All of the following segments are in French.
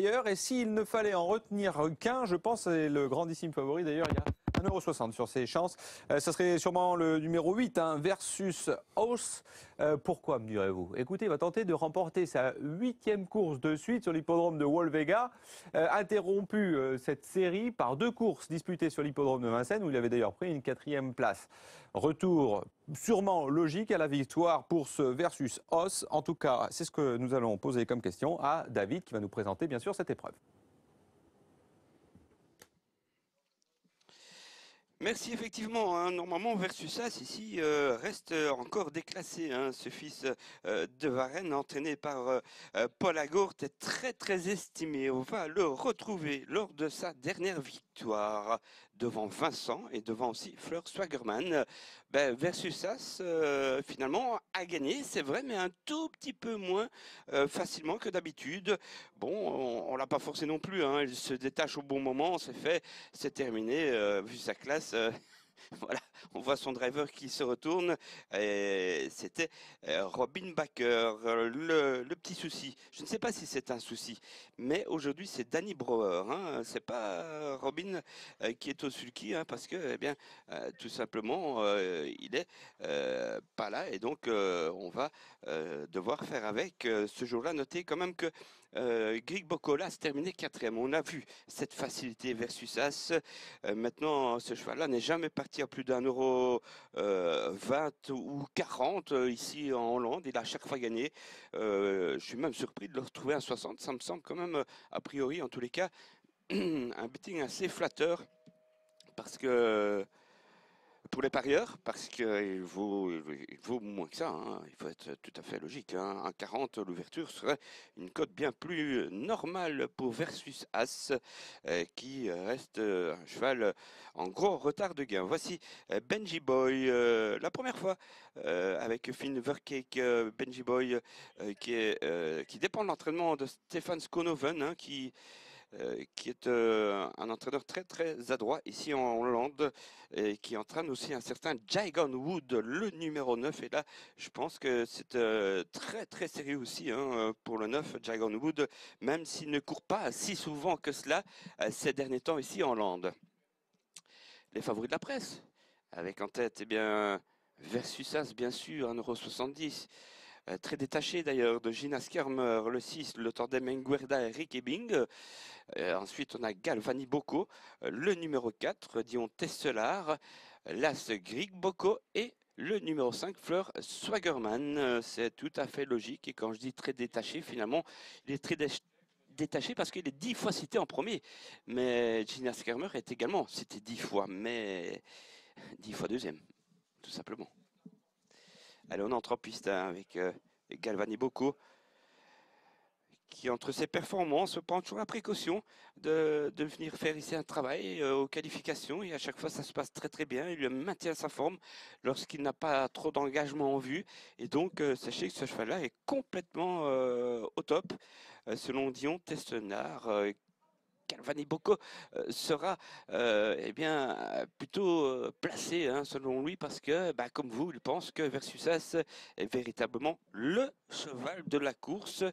parieurs. Et s'il ne fallait en retenir qu'un, je pense, c'est le grandissime favori d'ailleurs, il y a 1,60 € sur ses chances. Ça serait sûrement le numéro 8, Versus House. Pourquoi, me direz-vous? Écoutez, il va tenter de remporter sa 8e course de suite sur l'hippodrome de Wolvega, interrompu cette série par 2 courses disputées sur l'hippodrome de Vincennes, où il avait d'ailleurs pris une 4e place. Retour sûrement logique à la victoire pour ce Versus House. En tout cas, c'est ce que nous allons poser comme question à David, qui va nous présenter bien sûr cette épreuve. Merci, effectivement. Normalement, Versus As, ici, reste encore déclassé. Ce fils de Varenne, entraîné par Paul Agourt, est très, très estimé. On va le retrouver lors de sa dernière victoire devant Vincent et devant aussi Fleur Swagerman. Versus As, finalement, a gagné, c'est vrai, mais un tout petit peu moins facilement que d'habitude. Bon, on l'a pas forcé non plus. Il se détache au bon moment, c'est fait. C'est terminé, vu sa classe. Voilà, on voit son driver qui se retourne. Et c'était Robin Baker. Le petit souci, je ne sais pas si c'est un souci, mais aujourd'hui c'est Danny Brower. C'est pas Robin qui est au sulky, parce que, eh bien, tout simplement, il est pas là, et donc on va devoir faire avec. Ce jour-là, notez quand même que Greg Bocola se terminé 4e. On a vu cette facilité Versus As. Maintenant, ce cheval-là n'est jamais parti à plus d'1,20 € ou 40 ici en Hollande. Il a à chaque fois gagné. Je suis même surpris de le retrouver à 60. Ça me semble quand même, a priori, en tous les cas, un betting assez flatteur, parce que pour les parieurs, parce qu'il vaut moins que ça. Il faut être tout à fait logique. 1,40, l'ouverture serait une cote bien plus normale pour Versus As, qui reste un cheval en gros retard de gain. Voici Benji Boy, la première fois avec Finn Verkeek. Benji Boy qui dépend de l'entraînement de Stefan Skonoven, qui est un entraîneur très très adroit ici en Hollande, et qui entraîne aussi un certain Jagon Wood, le numéro 9. Et là, je pense que c'est très très sérieux aussi, pour le 9, Jagon Wood, même s'il ne court pas si souvent que cela ces derniers temps ici en Hollande. Les favoris de la presse, avec en tête, eh bien, Versus As, bien sûr, 1,70 €. Très détaché d'ailleurs de Gina Skermer, le 6, le tandem Nguerda et Rick Ebing. Ensuite, on a Galvani Boko, le numéro 4, Dion Tesselar, l'As Grieg Boko et le numéro 5, Fleur Swagerman. C'est tout à fait logique. Et quand je dis très détaché, finalement, il est très détaché parce qu'il est 10 fois cité en premier. Mais Gina Skermer est également cité 10 fois, mais 10 fois deuxième, tout simplement. Allez, on entre en piste avec Galvani Boko, qui, entre ses performances, prend toujours la précaution de venir faire ici un travail aux qualifications, et à chaque fois ça se passe très très bien. Il maintient sa forme lorsqu'il n'a pas trop d'engagement en vue, et donc sachez que ce cheval-là est complètement au top, selon Dion Testenard. Galvani Boko sera eh bien, plutôt placé, selon lui, parce que, comme vous, il pense que Versus As est véritablement le cheval de la course,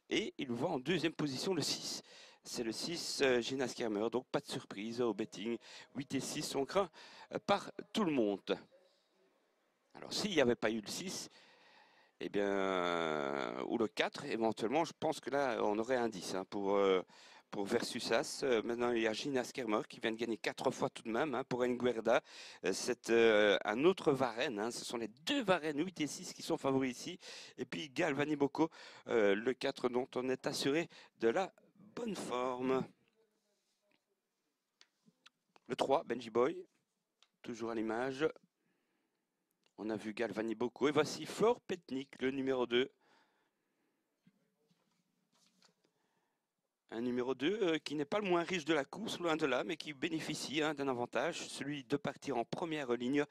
et il voit en deuxième position le 6. C'est le 6, Gina Skermer, donc pas de surprise au betting. 8 et 6 sont craints par tout le monde. Alors, s'il n'y avait pas eu le 6, eh bien, ou le 4, éventuellement, je pense que là, on aurait un 10 pour Versus As. Maintenant, il y a Gina Skermer qui vient de gagner 4 fois tout de même, pour Nguerda. C'est un autre Varenne. Ce sont les 2 Varennes 8 et 6 qui sont favoris ici. Et puis Galvani Boko, le 4, dont on est assuré de la bonne forme. Le 3, Benji Boy, toujours à l'image. On a vu Galvani Boko. Et voici Flor Petnik, le numéro 2. Un numéro 2 qui n'est pas le moins riche de la course, loin de là, mais qui bénéficie d'un avantage, celui de partir en première ligne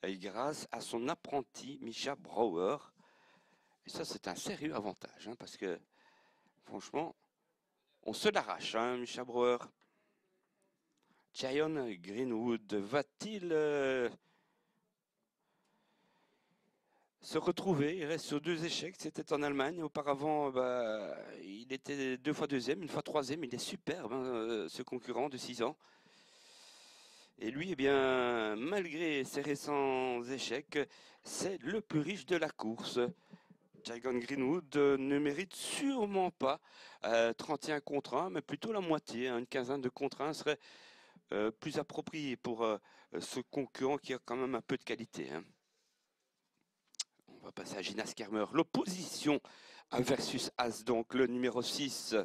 grâce à son apprenti Misha Brouwer. Et ça, c'est un sérieux avantage, parce que franchement, on se l'arrache, Misha Brouwer. Giant Greenwood va-t-il se retrouver. Il reste sur 2 échecs. C'était en Allemagne. Auparavant, il était 2 fois deuxième, 1 fois troisième. Il est superbe, hein, ce concurrent de 6 ans. Et lui, eh bien, malgré ses récents échecs, c'est le plus riche de la course. Jaygon Greenwood ne mérite sûrement pas 31 contre 1, mais plutôt la moitié. Une quinzaine de contre 1 serait plus approprié pour ce concurrent qui a quand même un peu de qualité. Hein. On va passer à Gina Skermer. L'opposition à Versus As, donc le numéro 6.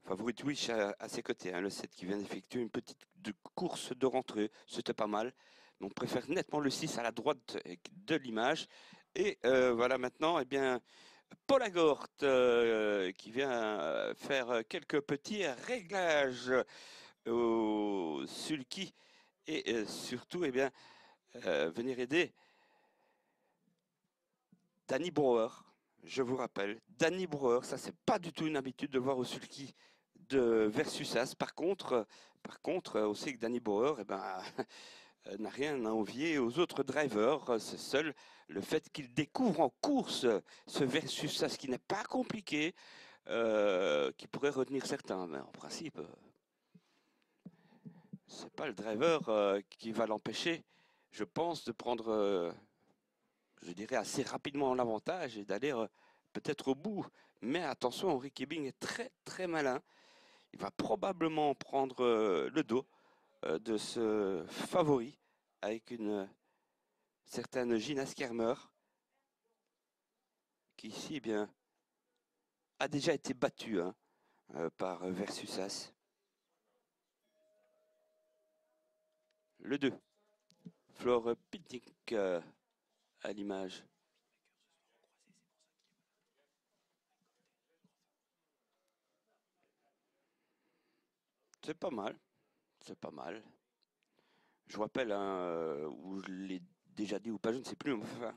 Favorite Wish à ses côtés, hein, le 7 qui vient d'effectuer une petite course de rentrée. C'était pas mal. Mais on préfère nettement le 6 à la droite de l'image. Et voilà maintenant, eh bien, Paul Agort qui vient faire quelques petits réglages au sulky et surtout eh bien, venir aider Danny Brouwer. Je vous rappelle, Danny Brouwer, ça c'est pas du tout une habitude de voir au sulky de Versus As. Par contre, on sait que Danny Brouwer eh ben, n'a rien à envier aux autres drivers. C'est seul le fait qu'il découvre en course ce Versus As qui n'est pas compliqué, qui pourrait retenir certains. Mais en principe, c'est pas le driver qui va l'empêcher, je pense, de prendre, je dirais, assez rapidement l'avantage et d'aller peut-être au bout. Mais attention, Ricky Bing est très très malin. Il va probablement prendre le dos de ce favori avec une certaine Gina Skermer qui ici eh bien, a déjà été battue hein, par Versus As. Le 2, Flore Pitnick à l'image. C'est pas mal, c'est pas mal. Je vous rappelle, hein, où je l'ai déjà dit ou pas, je ne sais plus. Enfin,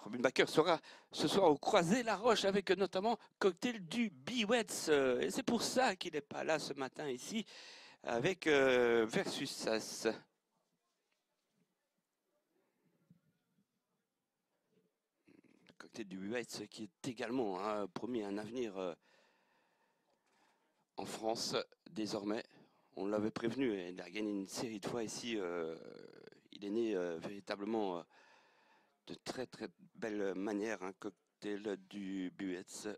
Robin Baker sera ce soir au Croisé-la-Roche avec notamment Cocktail du Biwets. Et c'est pour ça qu'il n'est pas là ce matin ici avec Versus As. Cocktail du Biwets qui est également hein, promis un avenir en France désormais. On l'avait prévenu, il a gagné une série de fois ici. Il est né véritablement de très très belle manière. Un cocktail du Buets.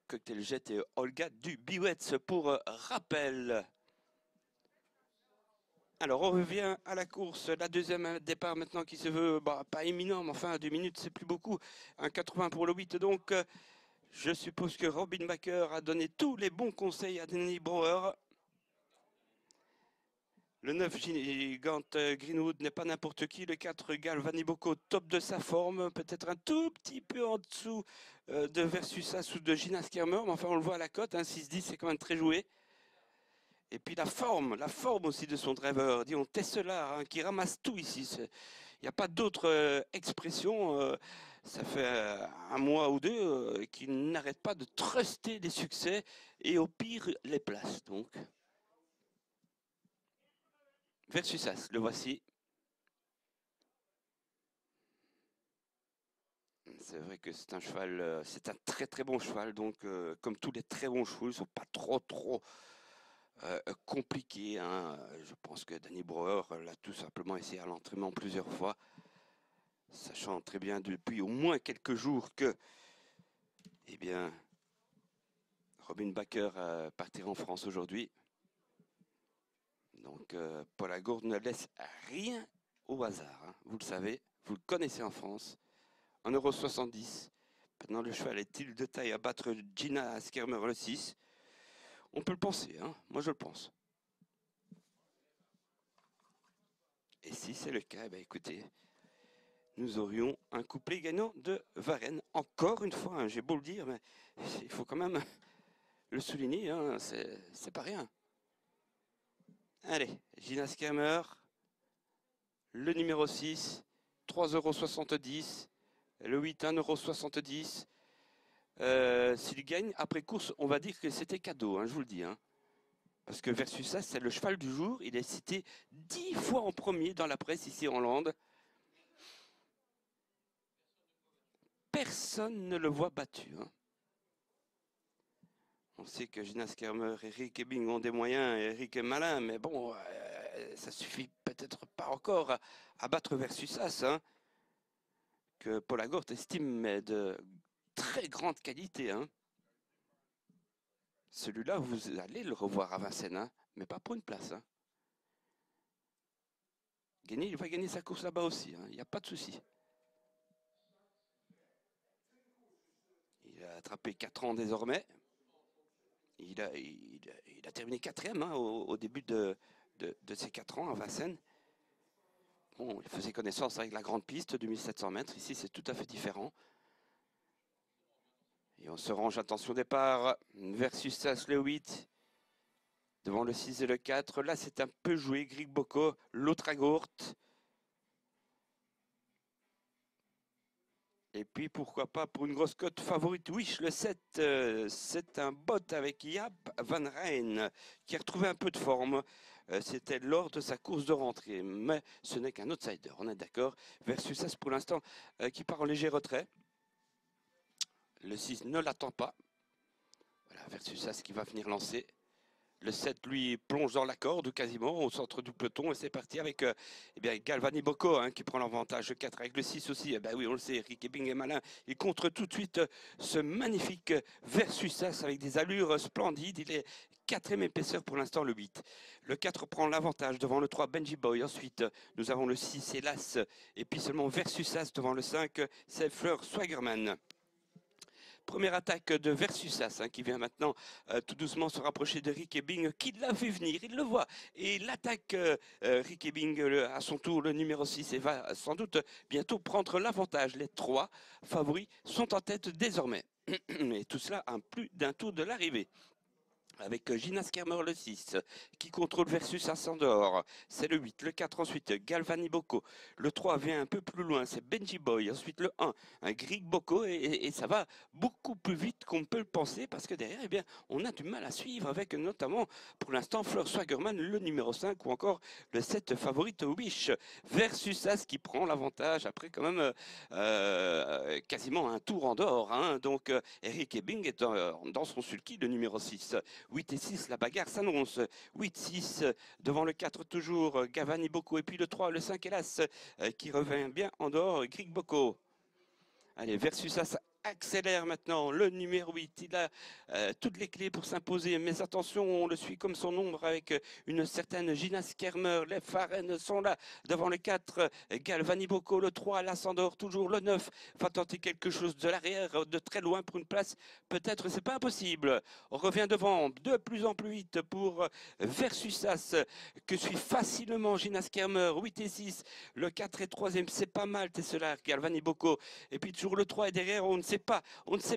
Cocktail Jet et Olga du Buets pour rappel. Alors on revient à la course, la deuxième départ maintenant qui se veut pas éminent, mais enfin 2 minutes c'est plus beaucoup. Un 80 pour le 8 donc. Je suppose que Robin Baker a donné tous les bons conseils à Danny Brouwer. Le 9, Gigant Greenwood n'est pas n'importe qui. Le 4, Galvani Boko, top de sa forme. Peut-être un tout petit peu en dessous de Versus As ou de Gina Skermer. Mais enfin, on le voit à la cote. Hein, 6-10, c'est quand même très joué. Et puis la forme aussi de son driver. Disons Tesla, hein, qui ramasse tout ici. Il n'y a pas d'autre expression. Ça fait un mois ou deux qu'il n'arrête pas de truster les succès et au pire les places. Donc. Versus As, le voici. C'est vrai que c'est un cheval, c'est un très très bon cheval, donc comme tous les très bons chevaux, ils ne sont pas trop compliqués. Hein. Je pense que Danny Brouwer l'a tout simplement essayé à l'entraînement plusieurs fois, sachant très bien depuis au moins quelques jours que, eh bien, Robin Baker partira en France aujourd'hui. Donc Paul Agourde ne laisse rien au hasard, hein. Vous le savez, vous le connaissez en France. 1,70 €. Maintenant, le cheval est-il de taille à battre Gina Skermer le 6? On peut le penser, hein, moi je le pense. Et si c'est le cas, écoutez, nous aurions un couplet gagnant de Varennes. Encore une fois, hein, j'ai beau le dire, mais il faut quand même le souligner, hein, c'est pas rien. Allez, Gina Skermer, le numéro 6, 3,70 €. Le 8, 1,70 €. S'il gagne après course, on va dire que c'était cadeau, hein, je vous le dis. Hein. Parce que Versus As, c'est le cheval du jour. Il est cité 10 fois en premier dans la presse ici en Hollande. personne ne le voit battu. Hein. On sait que Gina Skermer et Rick Ebbing ont des moyens, et Rick est malin, mais bon, ça suffit peut-être pas encore à battre Versusas, hein, que Paul Agort estime de très grande qualité. Hein. Celui-là, vous allez le revoir à Vincennes, hein, mais pas pour une place. Hein. Il va gagner sa course là-bas aussi, il n'y a pas de souci. Il a attrapé 4 ans désormais. Il a terminé 4e hein, au début de ses 4 ans à Vincennes. Bon, il faisait connaissance avec la grande piste de 1700 mètres. Ici, c'est tout à fait différent. Et on se range, attention départ, Versusas le 8. Devant le 6 et le 4. Là, c'est un peu joué. Greg Bocco, l'autre à Gourte. Et puis, pourquoi pas, pour une grosse cote favorite, Wish, le 7, c'est un bot avec Jaap van Rijn, qui a retrouvé un peu de forme. C'était lors de sa course de rentrée, mais ce n'est qu'un outsider, on est d'accord. Versusas, pour l'instant, qui part en léger retrait. Le 6 ne l'attend pas. Voilà, Versusas qui va venir lancer. Le 7, lui, plonge dans la corde, ou quasiment, au centre du peloton. Et c'est parti avec eh bien, Galvani Bocco hein, qui prend l'avantage. Le 4 avec le 6 aussi. Eh ben oui, on le sait, Rick Ebbing est malin. Il contre tout de suite ce magnifique Versusas avec des allures splendides. Il est 4e épaisseur pour l'instant, le 8. Le 4 prend l'avantage devant le 3, Benji Boy. Ensuite, nous avons le 6, Hélas. Et puis seulement Versusas devant le 5, c'est Fleur Swagerman. Première attaque de Versusas hein, qui vient maintenant tout doucement se rapprocher de Rick Ebbing qui l'a vu venir, il le voit. Et il attaque Rick Ebbing à son tour, le numéro 6, et va sans doute bientôt prendre l'avantage. Les 3 favoris sont en tête désormais. Et tout cela à plus d'un tour de l'arrivée. Avec Gina Skermer le 6, qui contrôle Versusas en dehors. C'est le 8, le 4 ensuite, Galvani Bocco. Le 3 vient un peu plus loin, c'est Benji Boy. Ensuite le 1, un Greg Bocco. Et ça va beaucoup plus vite qu'on peut le penser, parce que derrière, eh bien, on a du mal à suivre avec notamment, pour l'instant, Fleur Swagerman, le numéro 5, ou encore le 7 favorite Wish. Versusas qui prend l'avantage après quand même quasiment un tour en dehors. Hein. Donc Eric Ebbing est dans son sulky, le numéro 6. 8 et 6, la bagarre s'annonce. 8-6 devant le 4 toujours, Galvani Bocco. Et puis le 3, le 5, Hélas, qui revient bien en dehors, Greg Bocco. Allez, Versusas accélère maintenant, le numéro 8, il a toutes les clés pour s'imposer, mais attention, on le suit comme son ombre avec une certaine Gina Skermer, les Farren sont là, devant le 4, Galvani Bocco, le 3, Lassandor, toujours le 9, va tenter quelque chose de l'arrière, de très loin pour une place, peut-être c'est pas impossible, on revient devant, de plus en plus vite pour Versusas, que suit facilement Gina Skermer, 8 et 6, le 4 et 3e, c'est pas mal, Tesselar, Galvani Bocco, et puis toujours le 3 et derrière, on ne sait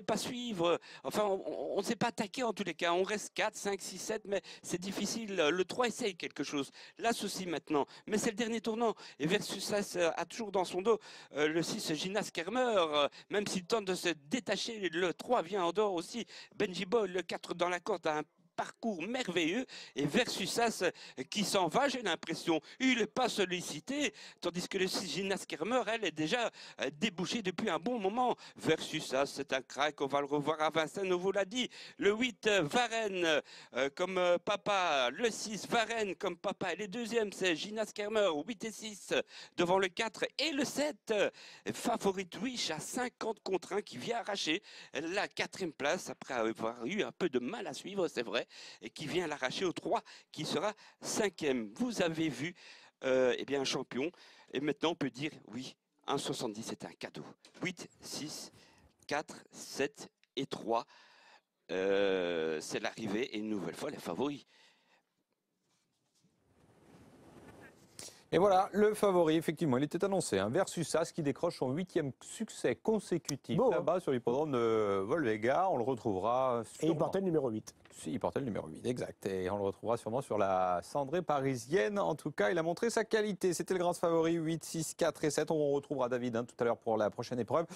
pas suivre, enfin on ne sait pas attaquer en tous les cas, on reste 4, 5, 6, 7, mais c'est difficile, le 3 essaye quelque chose, là ceci maintenant, mais c'est le dernier tournant, et Versusas a toujours dans son dos le 6 Gina Skermer, même s'il tente de se détacher, le 3 vient en dehors aussi, Benji Boy, le 4 dans la corde a un parcours merveilleux et Versusas qui s'en va, j'ai l'impression. Il n'est pas sollicité, tandis que le 6 Gina Skermer, elle est déjà débouchée depuis un bon moment. Versusas, c'est un crack, on va le revoir à Vincennes, on vous l'a dit. Le 8, Varenne comme papa, le 6, Varenne comme papa, et les deuxièmes, c'est Gina Skermer, 8 et 6 devant le 4 et le 7. Favorite Wish à 50 contre 1 qui vient arracher la 4e place après avoir eu un peu de mal à suivre, c'est vrai, et qui vient l'arracher au 3 qui sera 5e. Vous avez vu eh bien un champion, et maintenant on peut dire oui, 1,70 c'est un cadeau. 8, 6, 4, 7 et 3, c'est l'arrivée, et une nouvelle fois les favoris. Et voilà, le favori, effectivement, il était annoncé. Hein, Versusas qui décroche son 8e succès consécutif là-bas sur l'hippodrome de Volvega. On le retrouvera sûrement. Et il portait le numéro 8. Il portait le numéro 8, exact. Et on le retrouvera sûrement sur la cendrée parisienne. En tout cas, il a montré sa qualité. C'était le grand favori, 8, 6, 4 et 7. On retrouvera David tout à l'heure pour la prochaine épreuve.